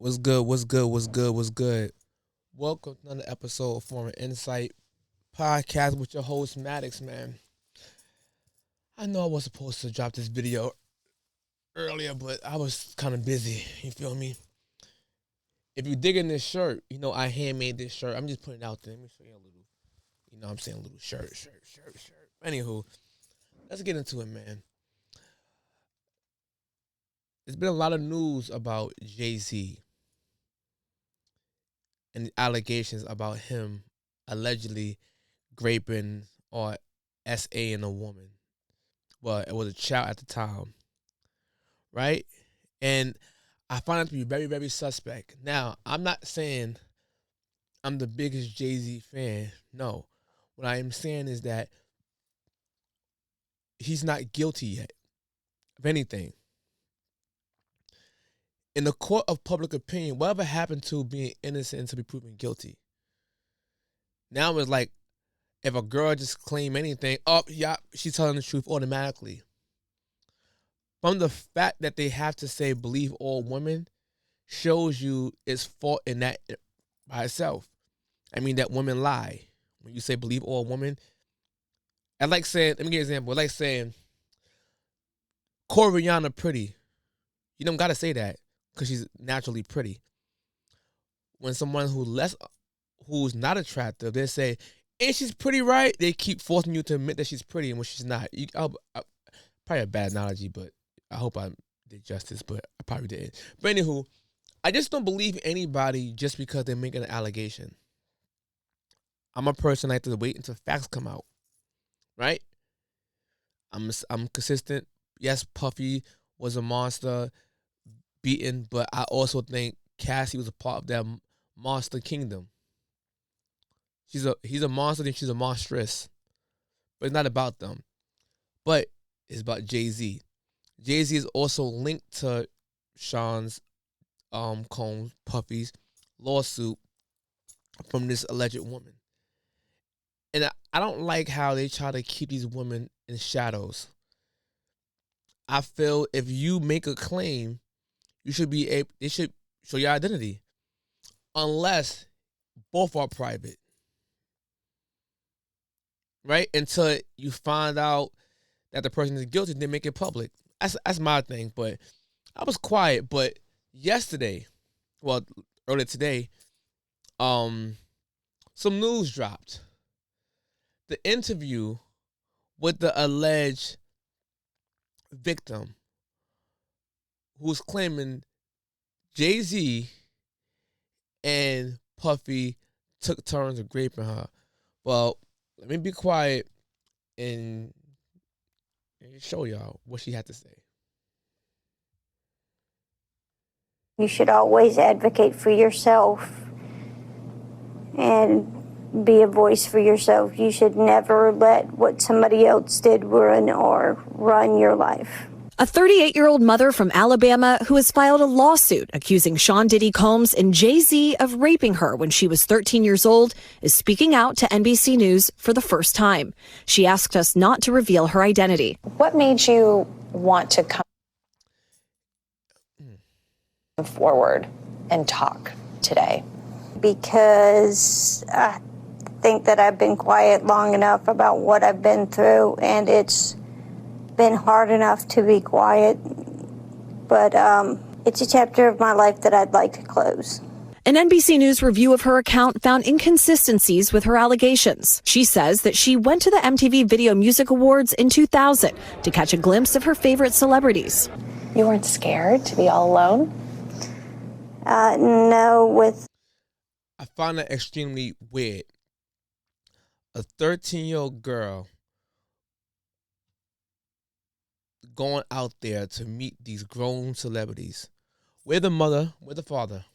What's good? What's good? What's good? What's good? Welcome to another episode of Foreign Insight Podcast with your host Maddox, man. I know I was supposed to drop this video earlier, but I was kind of busy. You feel me? If you dig in this shirt, you know I handmade this shirt. I'm just putting it out there. Let me show you a little, I'm saying a little shirt. Anywho, let's get into it, man. There's been a lot of news about Jay-Z and the allegations about him allegedly raping or SAing a woman. Well, it was a child at the time, right? And I find it to be very, very suspect. Now, I'm not saying I'm the biggest Jay-Z fan. No. What I am saying is that he's not guilty yet of anything. In the court of public opinion, whatever happened to being innocent to be proven guilty? Now it's like if a girl just claim anything, oh yeah, she's telling the truth automatically. From the fact that they have to say believe all women shows you it's fault in that by itself. I mean that women lie. When you say believe all women, I like saying, let me give you an example. I like saying Coriana pretty. You don't gotta say that because she's naturally pretty. When someone who's not attractive, they say, ain't she's pretty, right? They keep forcing you to admit that she's pretty and when she's not. Probably a bad analogy, but I hope I did justice, but I probably didn't. But anywho, I just don't believe anybody just because they make an allegation. I'm a person that like to wait until facts come out, right? I'm consistent. Yes, Puffy was a monster, beaten, but I also think Cassie was a part of that monster kingdom. He's a monster, then she's a monstress, but it's not about them. But it's about Jay-Z. Jay-Z is also linked to Sean's Combs, Puffy's lawsuit from this alleged woman. And I don't like how they try to keep these women in shadows. I feel if you make a claim, you should be able. They should show your identity, unless both are private, right? Until you find out that the person is guilty, then make it public. That's my thing. But I was quiet. But yesterday, well, earlier today, some news dropped. The interview with the alleged victim who's claiming Jay-Z and Puffy took turns of raping her. Well, let me be quiet and show y'all what she had to say. You should always advocate for yourself and be a voice for yourself. You should never let what somebody else did ruin or run your life. A 38-year-old mother from Alabama who has filed a lawsuit accusing Sean Diddy Combs and Jay-Z of raping her when she was 13 years old is speaking out to NBC News for the first time. She asked us not to reveal her identity. What made you want to come forward and talk today? Because I think that I've been quiet long enough about what I've been through, and it's been hard enough to be quiet, but it's a chapter of my life that I'd like to close. An NBC News review of her account found inconsistencies with her allegations. She says that she went to the MTV Video Music Awards in 2000 to catch a glimpse of her favorite celebrities. You weren't scared to be all alone? No, I find that extremely weird. A 13-year-old girl going out there to meet these grown celebrities. Where the mother, where the father?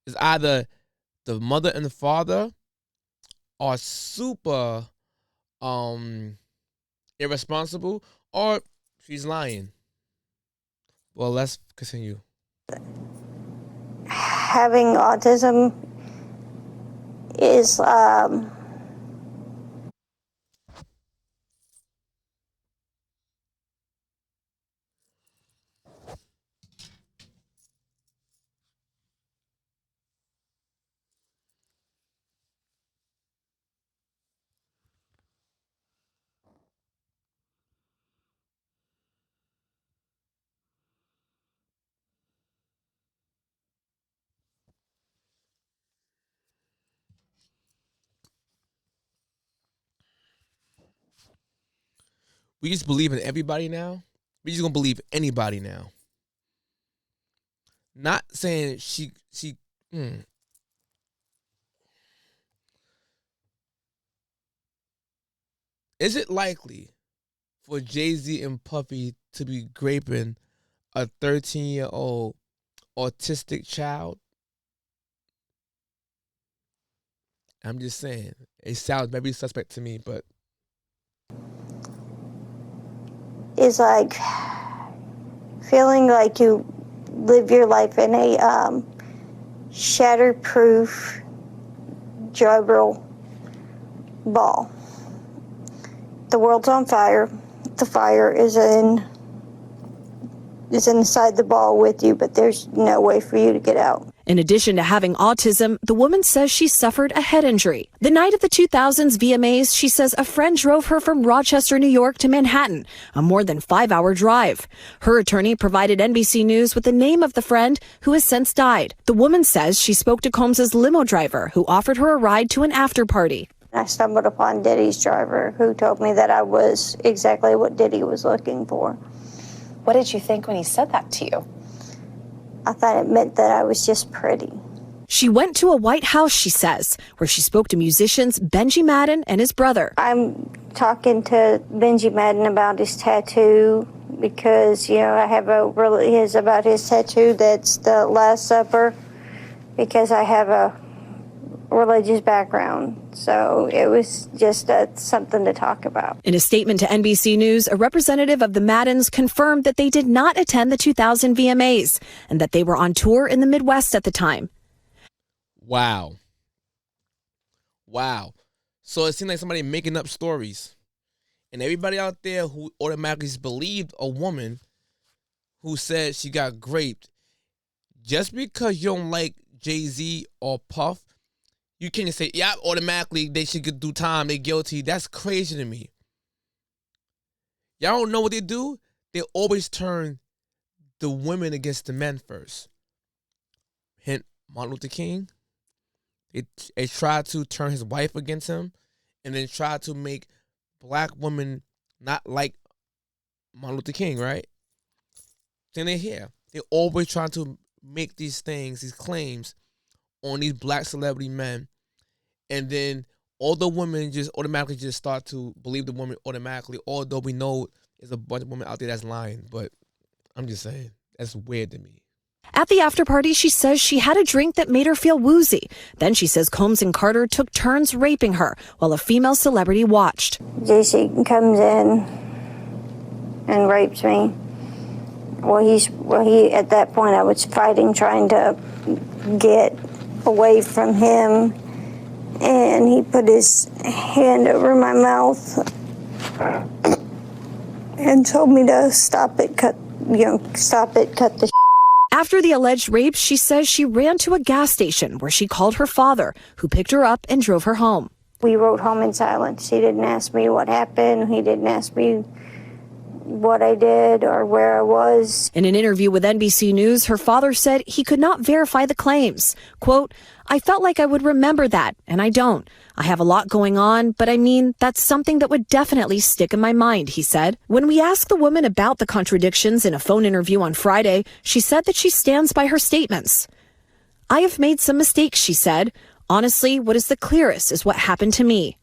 It's either the mother and the father are super irresponsible or she's lying. Well, let's continue. having autism is We just believe in everybody now. We just gonna believe anybody now. Not saying she. Is it likely for Jay-Z and Puffy to be graping a 13-year-old autistic child? I'm just saying. It sounds very suspect to me, but It's like feeling like you live your life in a shatterproof juggle ball. The world's on fire. The fire is inside the ball with you, but there's no way for you to get out. In addition to having autism, the woman says she suffered a head injury. The night of the 2000s VMAs, she says a friend drove her from Rochester, New York to Manhattan, a more than 5-hour drive. Her attorney provided NBC News with the name of the friend who has since died. The woman says she spoke to Combs's limo driver who offered her a ride to an after party. I stumbled upon Diddy's driver who told me that I was exactly what Diddy was looking for. What did you think when he said that to you? I thought it meant that I was just pretty. She went to a White House, she says, where she spoke to musicians Benji Madden and his brother. I'm talking to Benji Madden about his tattoo because, I have about his tattoo that's the Last Supper because I have a religious background. So it was just something to talk about. In a statement to NBC News, a representative of the Maddens confirmed that they did not attend the 2000 VMAs and that they were on tour in the Midwest at the time. Wow. So it seemed like somebody making up stories. And everybody out there who automatically believed a woman who said she got raped, just because you don't like Jay-Z or Puff, you can't just say, yeah, automatically they should do time, they guilty. That's crazy to me. Y'all don't know what they do? They always turn the women against the men first. Hint, Martin Luther King. They tried to turn his wife against him and then tried to make black women not like Martin Luther King, right? Then they're here. They're always trying to make these claims on these black celebrity men. And then all the women just automatically just start to believe the woman automatically, although we know there's a bunch of women out there that's lying. But I'm just saying, that's weird to me. At the after party, she says she had a drink that made her feel woozy. Then she says Combs and Carter took turns raping her while a female celebrity watched. JC comes in and rapes me. He at that point I was fighting, trying to get away from him. And he put his hand over my mouth and told me to stop it, cut the After the alleged rape, she says she ran to a gas station where she called her father, who picked her up and drove her home. We rode home in silence. He didn't ask me what happened. He didn't ask me what I did or where I was. In an interview with NBC News, her father said he could not verify the claims. Quote, I felt like I would remember that, and I don't. I have a lot going on, but I mean, that's something that would definitely stick in my mind, he said. When we asked the woman about the contradictions in a phone interview on Friday, she said that she stands by her statements. I have made some mistakes, she said. Honestly, what is the clearest is what happened to me.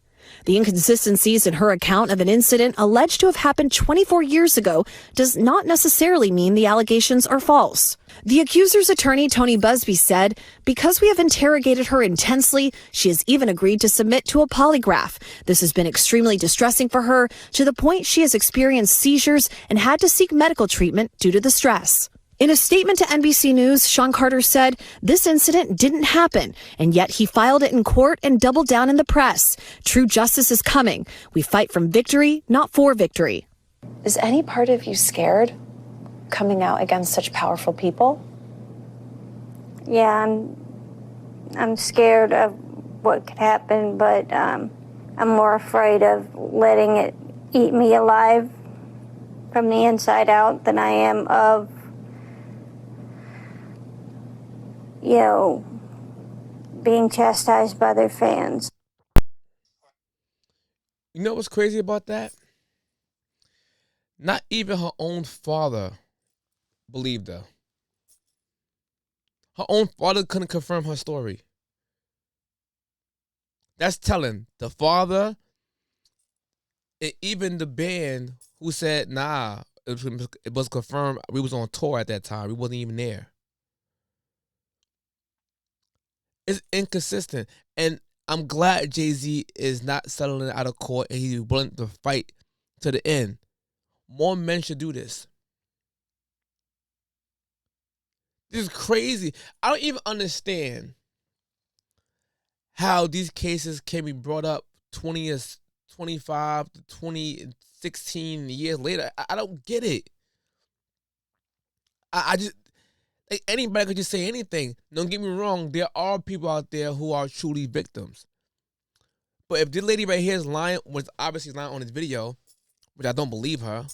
The inconsistencies in her account of an incident alleged to have happened 24 years ago does not necessarily mean the allegations are false. The accuser's attorney, Tony Busby, said, because we have interrogated her intensely, she has even agreed to submit to a polygraph. This has been extremely distressing for her to the point she has experienced seizures and had to seek medical treatment due to the stress. In a statement to NBC News, Sean Carter said this incident didn't happen, and yet he filed it in court and doubled down in the press. True justice is coming. We fight from victory, not for victory. Is any part of you scared coming out against such powerful people? Yeah, I'm scared of what could happen, but I'm more afraid of letting it eat me alive from the inside out than I am of being chastised by their fans. You know what's crazy about that? Not even her own father believed her. Her own father couldn't confirm her story. That's telling. The father and even the band who said, nah, it was confirmed. We was on tour at that time. We wasn't even there. It's inconsistent. And I'm glad Jay-Z is not settling out of court and he's willing to fight to the end. More men should do this. This is crazy. I don't even understand how these cases can be brought up 20 years, 25 to 16 years later. I don't get it. I just, like, anybody could just say anything. Don't get me wrong. There are people out there who are truly victims. But if this lady right here is lying, was obviously lying on this video, which I don't believe her.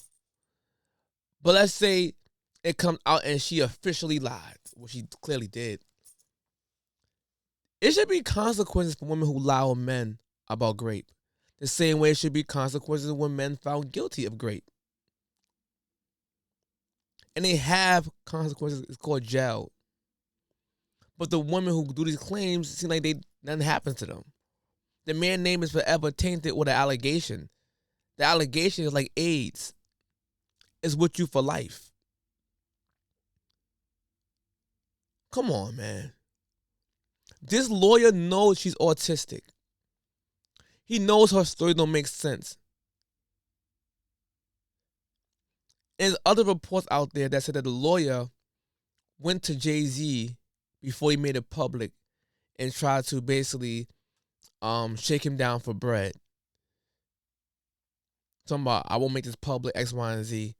But let's say it comes out and she officially lied, which she clearly did. It should be consequences for women who lie on men about rape. The same way it should be consequences when men found guilty of rape. And they have consequences. It's called jail. But the women who do these claims seem like nothing happens to them. The man's name is forever tainted with an allegation. The allegation is like AIDS. It's with you for life. Come on, man. This lawyer knows she's autistic. He knows her story don't make sense. There's other reports out there that said that the lawyer went to Jay-Z before he made it public and tried to basically shake him down for bread. Talking about, I won't make this public, X, Y, and Z.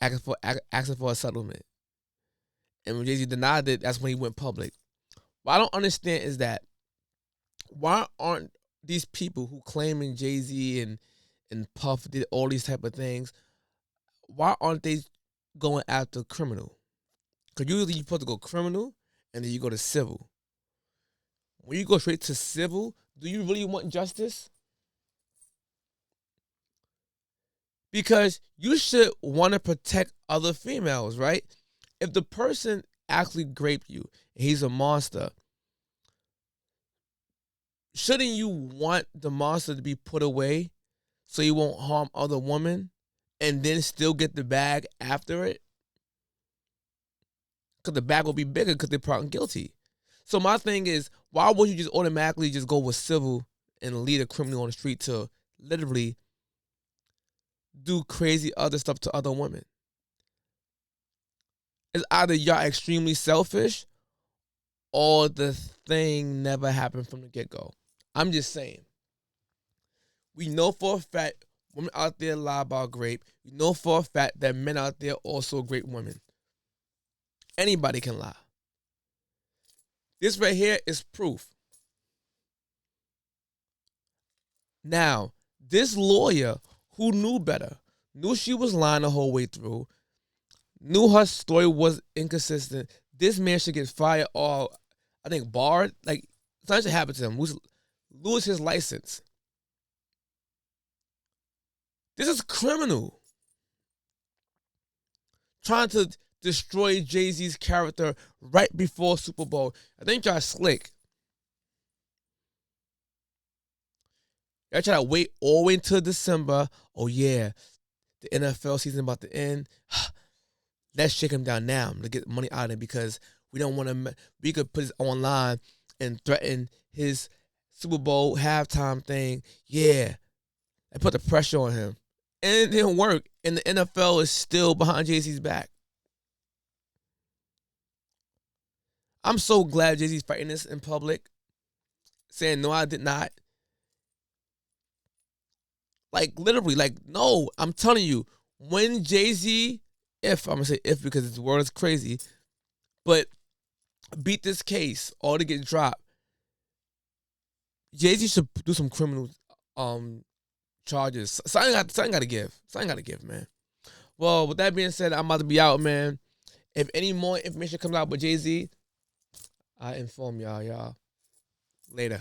Asking for a settlement. And when Jay-Z denied it, that's when he went public. What I don't understand is that why aren't these people who claiming Jay-Z and Puff did all these type of things, why aren't they going after criminal? Because usually you're supposed to go criminal and then you go to civil. When you go straight to civil, do you really want justice? Because you should want to protect other females, right? If the person actually raped you and he's a monster, shouldn't you want the monster to be put away so he won't harm other women and then still get the bag after it? Because the bag will be bigger because they're found guilty. So my thing is, why would you just automatically just go with civil and lead a criminal on the street to literally do crazy other stuff to other women? It's either y'all extremely selfish or the thing never happened from the get-go. I'm just saying. We know for a fact women out there lie about rape. We know for a fact that men out there also rape women. Anybody can lie. This right here is proof. Now, this lawyer who knew better, knew she was lying the whole way through, knew her story was inconsistent, this man should get fired or, I think, barred. Like, something should happen to him. Lose his license. This is criminal. Trying to destroy Jay-Z's character right before Super Bowl. I think y'all slick. Y'all try to wait all the way until December. Oh, yeah, the NFL season about to end. Let's shake him down now to get money out of it because we don't want to. We could put this online and threaten his Super Bowl halftime thing. Yeah, and put the pressure on him. And it didn't work. And the NFL is still behind Jay-Z's back. I'm so glad Jay-Z's fighting this in public. Saying, no, I did not. Like, literally, like, no, I'm telling you, when Jay-Z, if, I'm going to say if because this word is crazy, but beat this case or to get dropped, Jay-Z should do some criminal charges. Something got to give. Something got to give, man. Well, with that being said, I'm about to be out, man. If any more information comes out with Jay-Z, I inform y'all. Later.